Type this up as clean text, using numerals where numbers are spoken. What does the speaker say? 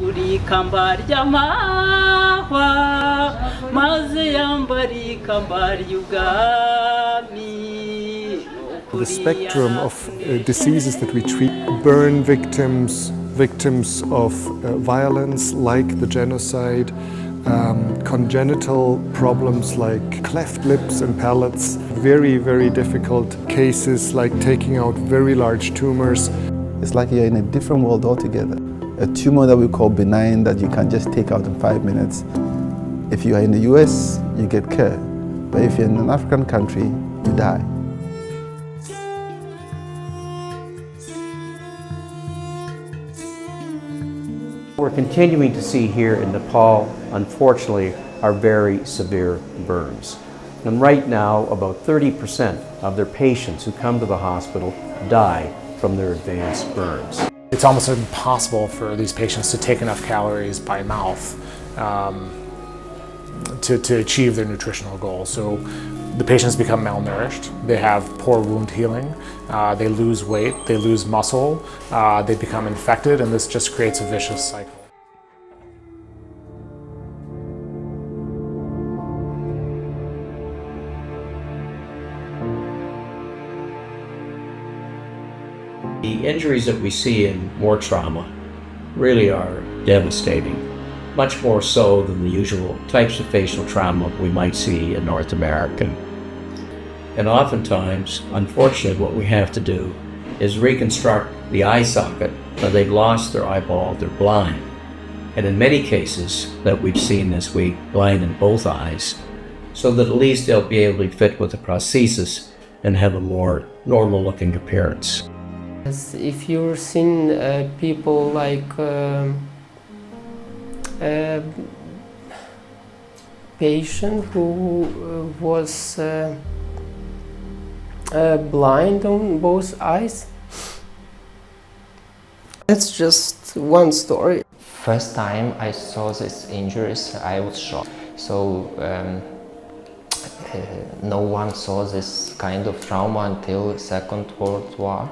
kuri kamba ry'amahwa maze yambari kamba ry'ubwami. The spectrum of diseases that we treat: burn victims, victims of violence like the genocide, congenital problems like cleft lips and palates, very, very difficult cases like taking out very large tumors. It's like you're in a different world altogether. A tumor that we call benign that you can just take out in 5 minutes. If you are in the US, you get care. But if you're in an African country, you die. We're continuing to see here in Nepal, unfortunately, are very severe burns. And right now, about 30% of their patients who come to the hospital die from their advanced burns. It's almost impossible for these patients to take enough calories by mouth to achieve their nutritional goals. So the patients become malnourished, they have poor wound healing, they lose weight, they lose muscle, they become infected, and this just creates a vicious cycle. The injuries that we see in war trauma really are devastating, much more so than the usual types of facial trauma we might see in North America. And oftentimes, unfortunately, what we have to do is reconstruct the eye socket where they've lost their eyeball, they're blind. And in many cases that we've seen this week, blind in both eyes, so that at least they'll be able to fit with the prosthesis and have a more normal-looking appearance. If you've seen people like patient who was blind on both eyes, it's just one story. First time I saw these injuries, I was shocked. So no one saw this kind of trauma until Second World War.